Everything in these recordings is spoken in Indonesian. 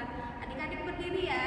Tuhan. Adik-adik berdiri ya.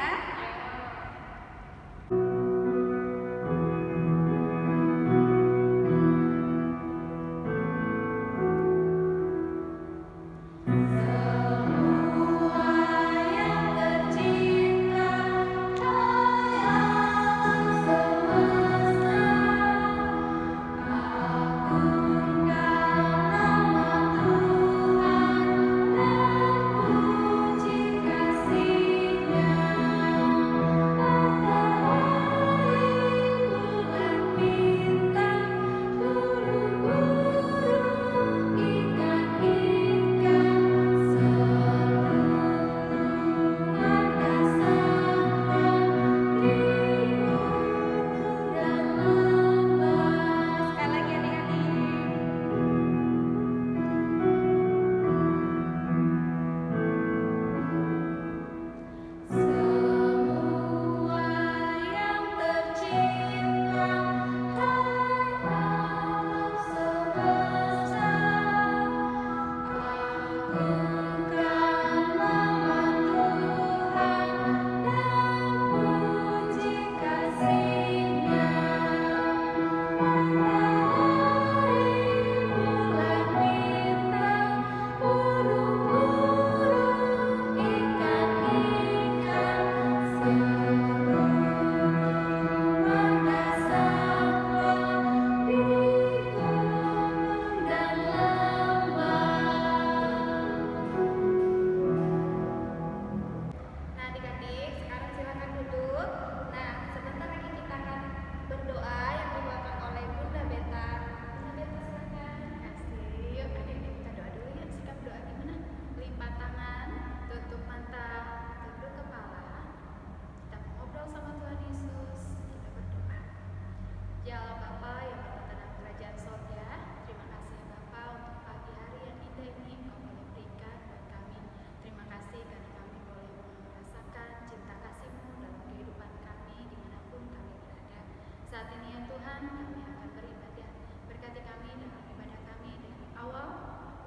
Saat ini ya Tuhan, kami akan beribadah. Berkati kami dalam ibadah kami dari awal,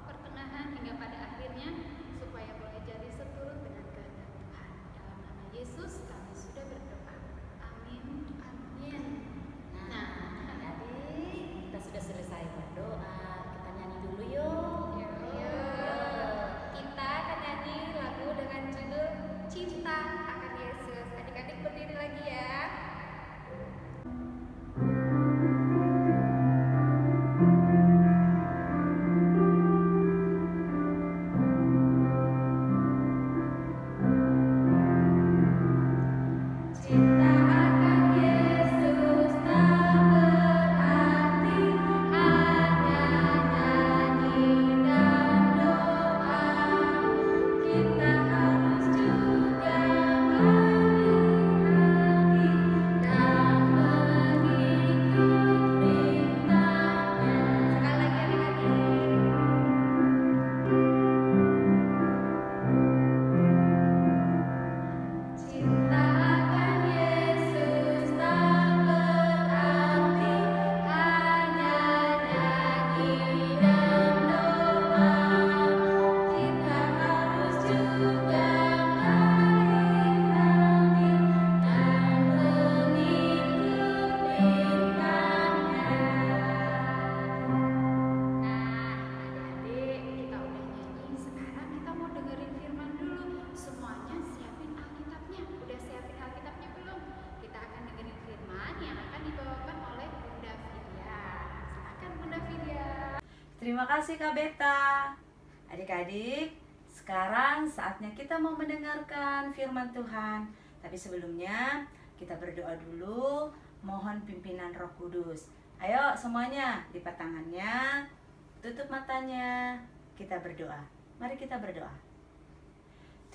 pertengahan hingga pada akhirnya, supaya boleh jadi seturut dengan kehendak Tuhan. Dalam nama Yesus kami sudah berdoa. Amin. Amin. Nah, adik-adik, kita sudah selesai berdoa. Kita nyanyi dulu yuk. Kita akan nyanyi lagu dengan judul Cinta Akan Yesus. Adik-adik berdiri lagi ya. Terima kasih Kak Beta. Adik-adik, sekarang saatnya kita mau mendengarkan firman Tuhan. Tapi sebelumnya kita berdoa dulu, mohon pimpinan Roh Kudus. Ayo semuanya, lipat tangannya, tutup matanya, kita berdoa. Mari kita berdoa.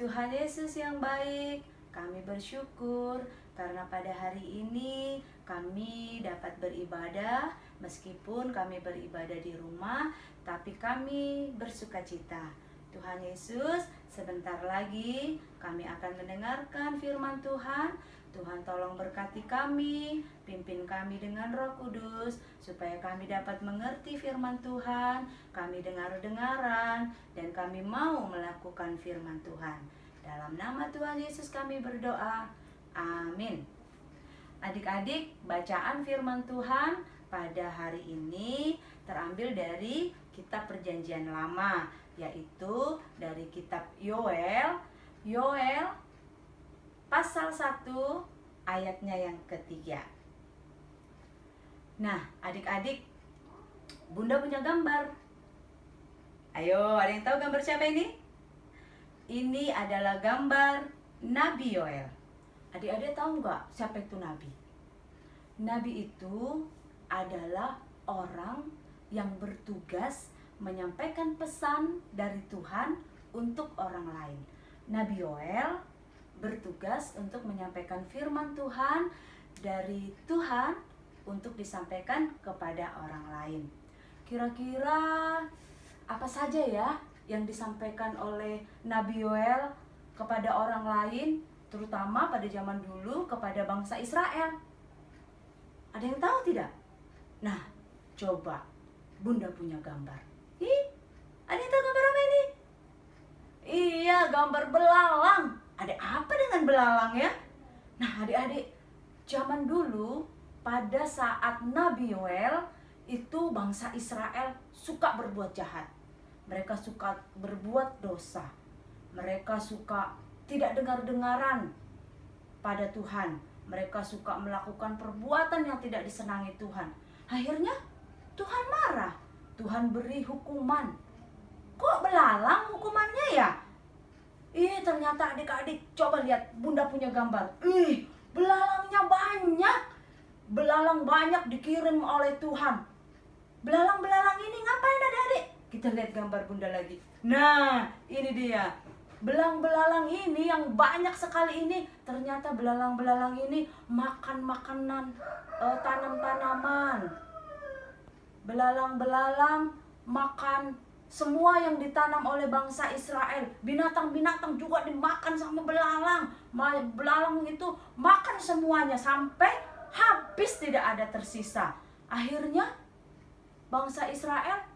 Tuhan Yesus yang baik, kami bersyukur karena pada hari ini kami dapat beribadah. Meskipun kami beribadah di rumah, tapi kami bersukacita. Tuhan Yesus, sebentar lagi kami akan mendengarkan firman Tuhan. Tuhan tolong berkati kami, pimpin kami dengan Roh Kudus, supaya kami dapat mengerti firman Tuhan, kami dengar-dengaran, dan kami mau melakukan firman Tuhan. Dalam nama Tuhan Yesus kami berdoa. Amin. Adik-adik, bacaan firman Tuhan pada hari ini terambil dari kitab Perjanjian Lama, yaitu dari kitab Yoel pasal 1 ayatnya yang ketiga. Nah, adik-adik, Bunda punya gambar. Ayo, ada yang tahu gambar siapa ini? Ini adalah gambar Nabi Yoel. Adik-adik tahu nggak siapa itu Nabi? Nabi itu adalah orang yang bertugas menyampaikan pesan dari Tuhan untuk orang lain. Nabi Yoel bertugas untuk menyampaikan firman Tuhan dari Tuhan untuk disampaikan kepada orang lain. Kira-kira apa saja ya yang disampaikan oleh Nabi Yoel kepada orang lain, terutama pada zaman dulu kepada bangsa Israel? Ada yang tahu tidak? Nah, coba Bunda punya gambar. Ada yang tahu gambar apa ini? Iya, gambar belalang. Ada apa dengan belalang ya? Nah, adik-adik, zaman dulu pada saat Nabi Yoel itu bangsa Israel suka berbuat jahat. Mereka suka berbuat dosa. Mereka suka tidak dengar-dengaran pada Tuhan. Mereka suka melakukan perbuatan yang tidak disenangi Tuhan. Akhirnya Tuhan marah. Tuhan beri hukuman. Kok belalang hukumannya ya? Ternyata adik-adik, coba lihat, Bunda punya gambar. Belalangnya banyak. Belalang banyak dikirim oleh Tuhan. Belalang-belalang ini ngapain adik-adik? Kita lihat gambar Bunda lagi. Nah, ini dia. Belang-belalang ini yang banyak sekali ini, ternyata belalang-belalang ini makan makanan tanam-tanaman. Belalang-belalang makan semua yang ditanam oleh bangsa Israel. Binatang-binatang juga dimakan sama belalang. Belalang itu makan semuanya sampai habis, tidak ada tersisa. Akhirnya bangsa Israel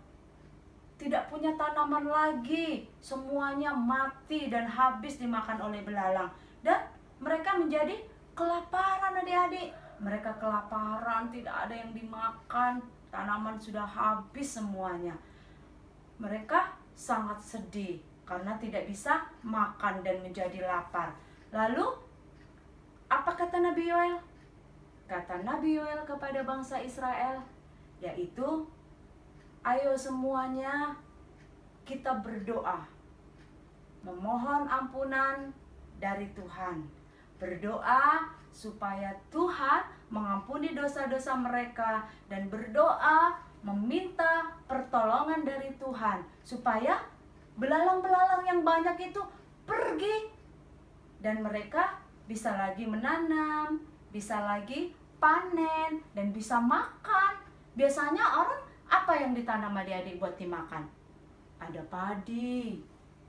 tidak punya tanaman lagi. Semuanya mati dan habis dimakan oleh belalang. Dan mereka menjadi kelaparan adik-adik. Mereka kelaparan, tidak ada yang dimakan. Tanaman sudah habis semuanya. Mereka sangat sedih karena tidak bisa makan dan menjadi lapar. Lalu, apa kata Nabi Yoel? Kata Nabi Yoel kepada bangsa Israel, yaitu, ayo semuanya kita berdoa, memohon ampunan dari Tuhan. Berdoa supaya Tuhan mengampuni dosa-dosa mereka, dan berdoa meminta pertolongan dari Tuhan supaya belalang-belalang yang banyak itu pergi dan mereka bisa lagi menanam, bisa lagi panen, dan bisa makan. Biasanya orang apa yang ditanam adik-adik buat dimakan? Ada padi,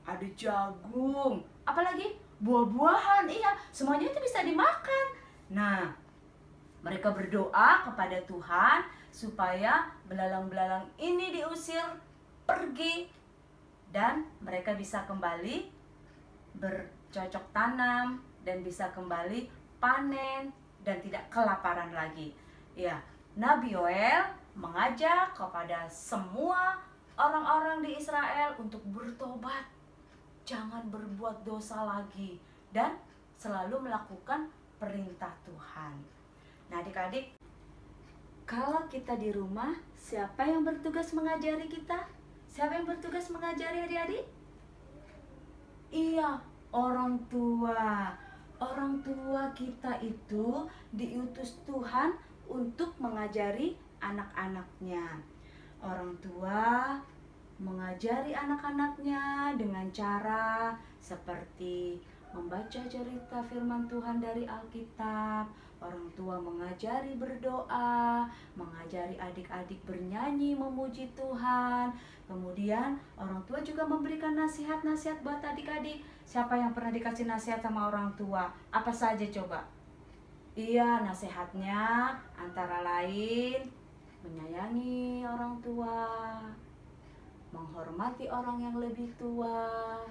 ada jagung, apalagi buah-buahan. Iya, semuanya itu bisa dimakan. Nah, mereka berdoa kepada Tuhan supaya belalang-belalang ini diusir pergi dan mereka bisa kembali bercocok tanam dan bisa kembali panen dan tidak kelaparan lagi. Ya, Nabi Yoel mengajak kepada semua orang-orang di Israel untuk bertobat, jangan berbuat dosa lagi, dan selalu melakukan perintah Tuhan. Nah, adik-adik, kalau kita di rumah, siapa yang bertugas mengajari kita? Siapa yang bertugas mengajari adik-adik? Iya, orang tua. Orang tua kita itu diutus Tuhan untuk mengajari anak-anaknya. Orang tua mengajari anak-anaknya dengan cara seperti membaca cerita firman Tuhan dari Alkitab. Orang tua mengajari berdoa, mengajari adik-adik bernyanyi memuji Tuhan. Kemudian orang tua juga memberikan nasihat-nasihat buat adik-adik. Siapa yang pernah dikasih nasihat sama orang tua? Apa saja coba? Iya, nasihatnya antara lain menyayangi orang tua, menghormati orang yang lebih tua,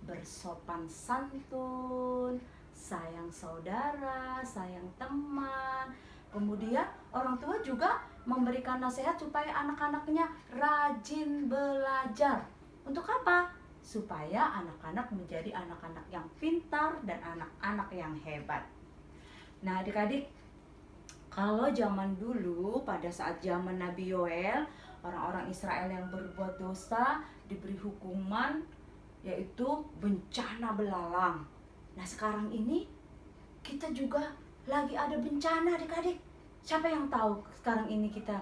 bersopan santun, sayang saudara, sayang teman. Kemudian orang tua juga memberikan nasihat supaya anak-anaknya rajin belajar. Untuk apa? Supaya anak-anak menjadi anak-anak yang pintar dan anak-anak yang hebat. Nah, adik-adik, kalau zaman dulu pada saat zaman Nabi Yoel, orang-orang Israel yang berbuat dosa diberi hukuman yaitu bencana belalang. Nah, sekarang ini kita juga lagi ada bencana, adik-adik. Siapa yang tahu sekarang ini kita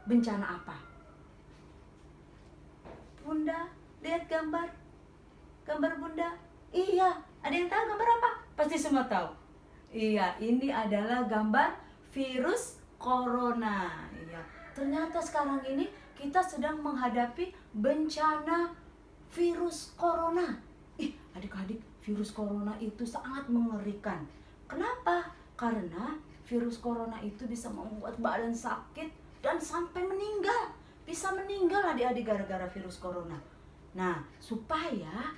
bencana apa? Bunda, lihat gambar Bunda. Iya, ada yang tahu gambar apa? Pasti semua tahu. Iya, ini adalah gambar virus corona. Iya, ternyata sekarang ini kita sedang menghadapi bencana virus corona. Adik-adik, virus corona itu sangat mengerikan. Kenapa? Karena virus corona itu bisa membuat badan sakit dan sampai meninggal. Bisa meninggal adik-adik gara-gara virus corona. Nah, supaya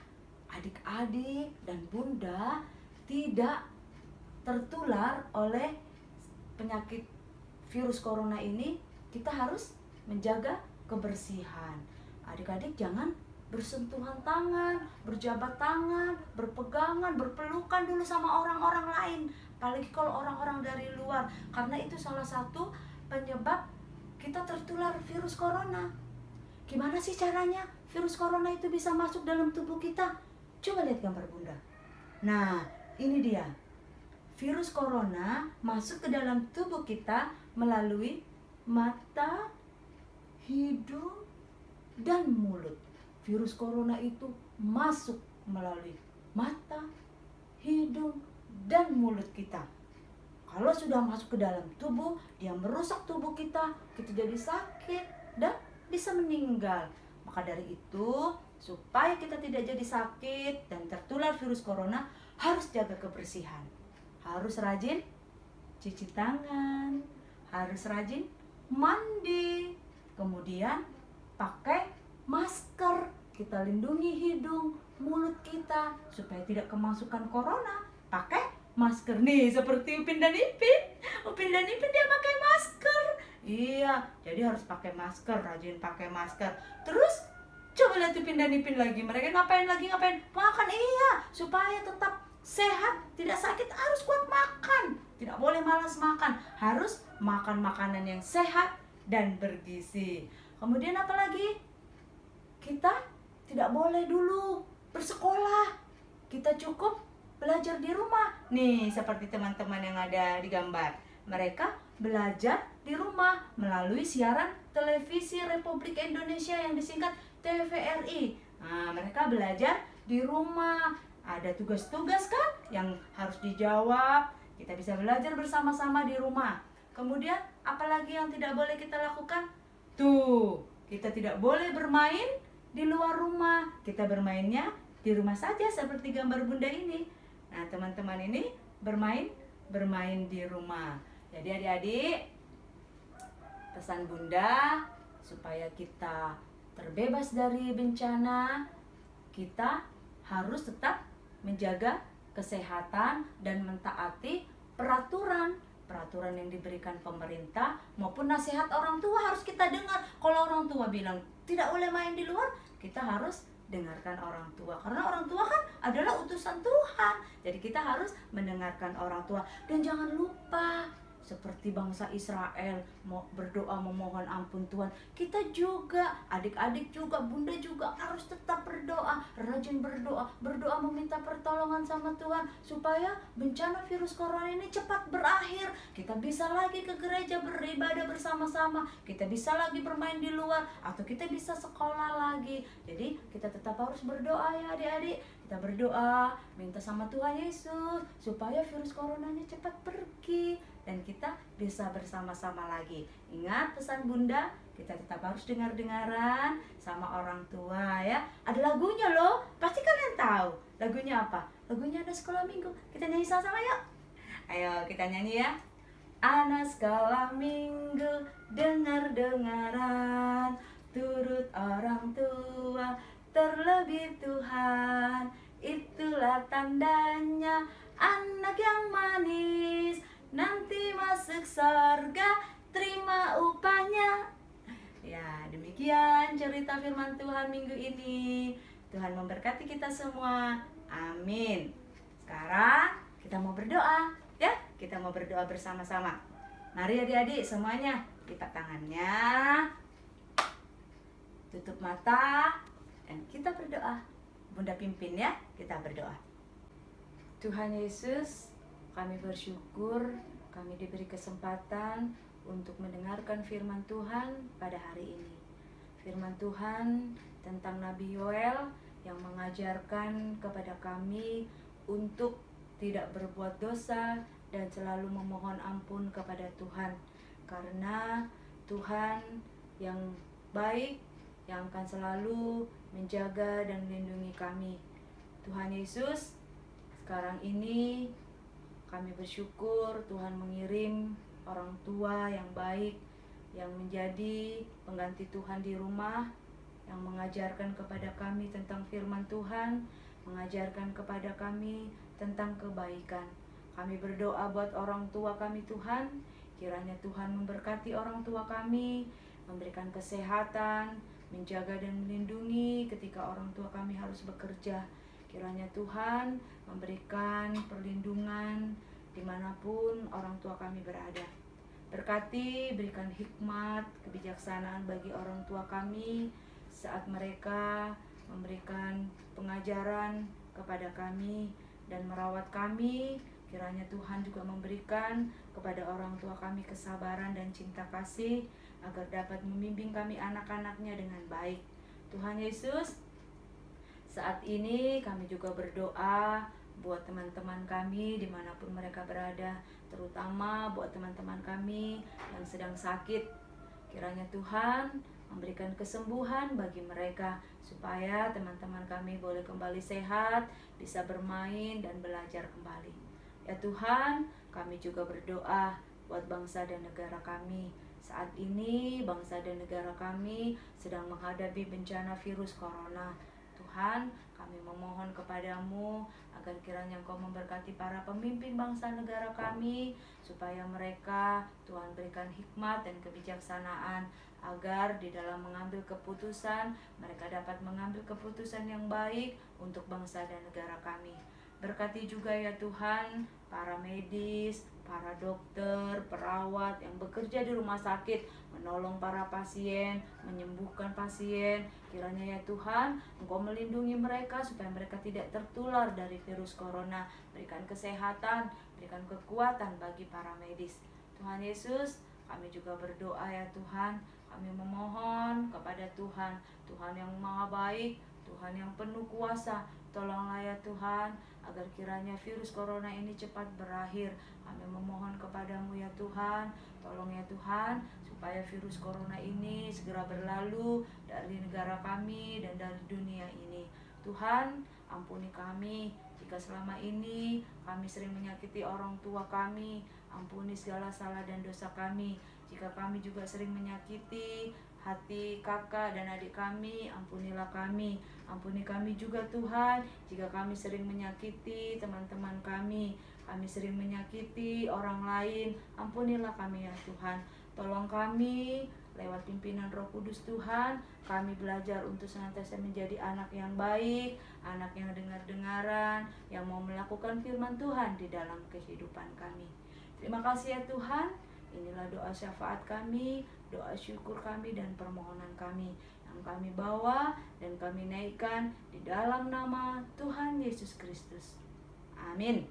adik-adik dan bunda tidak tertular oleh penyakit virus corona ini, kita harus menjaga kebersihan. Adik-adik jangan bersentuhan tangan, berjabat tangan, berpegangan, berpelukan dulu sama orang-orang lain. Apalagi kalau orang-orang dari luar, karena itu salah satu penyebab kita tertular virus corona. Gimana sih caranya virus corona itu bisa masuk dalam tubuh kita? Coba lihat gambar bunda. Nah, ini dia. Virus corona masuk ke dalam tubuh kita melalui mata, hidung, dan mulut. Virus corona itu masuk melalui mata, hidung, dan mulut kita. Kalau sudah masuk ke dalam tubuh, dia merusak tubuh kita jadi sakit dan bisa meninggal. Maka dari itu, supaya kita tidak jadi sakit dan tertular virus corona, harus jaga kebersihan. Harus rajin cuci tangan, harus rajin mandi, kemudian pakai masker. Kita lindungi hidung, mulut kita supaya tidak kemasukan corona. Pakai masker nih, seperti Upin dan Ipin. Upin dan Ipin dia pakai masker. Iya, jadi harus pakai masker, rajin pakai masker. Terus coba lihat Upin dan Ipin lagi. Mereka ngapain lagi? Makan. Iya, supaya tetap sehat, tidak sakit, harus kuat makan. Tidak boleh malas makan. Harus makan makanan yang sehat dan bergizi. Kemudian apa lagi? Kita tidak boleh dulu bersekolah. Kita cukup belajar di rumah. Nih, seperti teman-teman yang ada di gambar. Mereka belajar di rumah melalui siaran televisi Republik Indonesia yang disingkat TVRI. Nah, mereka belajar di rumah. Ada tugas-tugas kan yang harus dijawab. Kita bisa belajar bersama-sama di rumah. Kemudian apalagi yang tidak boleh kita lakukan? Tuh, kita tidak boleh bermain di luar rumah. Kita bermainnya di rumah saja seperti gambar bunda ini. Nah, teman-teman ini bermain di rumah. Jadi adik-adik, pesan bunda supaya kita terbebas dari bencana, kita harus tetap menjaga kesehatan dan mentaati peraturan yang diberikan pemerintah maupun nasihat orang tua harus kita dengar. Kalau orang tua bilang tidak boleh main di luar, kita harus dengarkan orang tua, karena orang tua kan adalah utusan Tuhan. Jadi kita harus mendengarkan orang tua. Dan jangan lupa, seperti bangsa Israel mau berdoa memohon ampun Tuhan, kita juga, adik-adik juga, bunda juga harus tetap berdoa, rajin berdoa meminta pertolongan sama Tuhan supaya bencana virus corona ini cepat berakhir. Kita bisa lagi ke gereja beribadah bersama-sama, kita bisa lagi bermain di luar, atau kita bisa sekolah lagi. Jadi kita tetap harus berdoa ya adik-adik. Kita berdoa, minta sama Tuhan Yesus supaya virus coronanya cepat pergi dan kita bisa bersama-sama lagi. Ingat pesan bunda, kita tetap harus dengar-dengaran sama orang tua ya. Ada lagunya loh, pasti kalian tahu. Lagunya apa? Lagunya Anak Sekolah Minggu. Kita nyanyi sama-sama yuk. Ayo kita nyanyi ya. Anak sekolah minggu, dengar-dengaran, turut orang tua, terlebih Tuhan, itulah tandanya anak yang manis, nanti masuk surga, terima upahnya. Ya, demikian cerita firman Tuhan minggu ini. Tuhan memberkati kita semua. Amin. Sekarang kita mau berdoa, ya. Kita mau berdoa bersama-sama. Mari adik-adik semuanya, lipat tangannya, tutup mata, dan kita berdoa. Bunda pimpin ya, kita berdoa. Tuhan Yesus, kami bersyukur kami diberi kesempatan untuk mendengarkan firman Tuhan pada hari ini. Firman Tuhan tentang Nabi Yoel yang mengajarkan kepada kami untuk tidak berbuat dosa dan selalu memohon ampun kepada Tuhan. Karena Tuhan yang baik, yang akan selalu menjaga dan melindungi kami. Tuhan Yesus, sekarang ini kami bersyukur Tuhan mengirim orang tua yang baik, yang menjadi pengganti Tuhan di rumah, yang mengajarkan kepada kami tentang firman Tuhan, mengajarkan kepada kami tentang kebaikan. Kami berdoa buat orang tua kami Tuhan, kiranya Tuhan memberkati orang tua kami, memberikan kesehatan, menjaga dan melindungi ketika orang tua kami harus bekerja. Kiranya Tuhan memberikan perlindungan dimanapun orang tua kami berada. Berkati, berikan hikmat, kebijaksanaan bagi orang tua kami saat mereka memberikan pengajaran kepada kami dan merawat kami. Kiranya Tuhan juga memberikan kepada orang tua kami kesabaran dan cinta kasih agar dapat membimbing kami anak-anaknya dengan baik. Tuhan Yesus, saat ini kami juga berdoa buat teman-teman kami dimanapun mereka berada, terutama buat teman-teman kami yang sedang sakit. Kiranya Tuhan memberikan kesembuhan bagi mereka supaya teman-teman kami boleh kembali sehat, bisa bermain dan belajar kembali. Ya Tuhan, kami juga berdoa buat bangsa dan negara kami. Saat ini bangsa dan negara kami sedang menghadapi bencana virus corona. Tuhan, kami memohon kepadamu agar kiranya Engkau memberkati para pemimpin bangsa negara kami, supaya mereka, Tuhan, berikan hikmat dan kebijaksanaan agar di dalam mengambil keputusan, mereka dapat mengambil keputusan yang baik untuk bangsa dan negara kami. Berkati juga ya Tuhan, para medis, para dokter, perawat yang bekerja di rumah sakit, menolong para pasien, menyembuhkan pasien. Kiranya ya Tuhan, Engkau melindungi mereka supaya mereka tidak tertular dari virus corona. Berikan kesehatan, berikan kekuatan bagi para medis. Tuhan Yesus, kami juga berdoa ya Tuhan, kami memohon kepada Tuhan, Tuhan yang maha baik, Tuhan yang penuh kuasa. Tolonglah ya Tuhan, agar kiranya virus corona ini cepat berakhir. Kami memohon kepadamu ya Tuhan, tolong ya Tuhan, supaya virus corona ini segera berlalu dari negara kami dan dari dunia ini. Tuhan, ampuni kami jika selama ini kami sering menyakiti orang tua kami. Ampuni segala salah dan dosa kami. Jika kami juga sering menyakiti hati kakak dan adik kami, ampunilah kami. Ampuni kami juga Tuhan, jika kami sering menyakiti teman-teman kami, kami sering menyakiti orang lain, ampunilah kami ya Tuhan. Tolong kami lewat pimpinan Roh Kudus Tuhan, kami belajar untuk senantiasa menjadi anak yang baik, anak yang dengar-dengaran, yang mau melakukan firman Tuhan di dalam kehidupan kami. Terima kasih ya Tuhan. Inilah doa syafaat kami, doa syukur kami dan permohonan kami yang kami bawa dan kami naikkan di dalam nama Tuhan Yesus Kristus. Amin.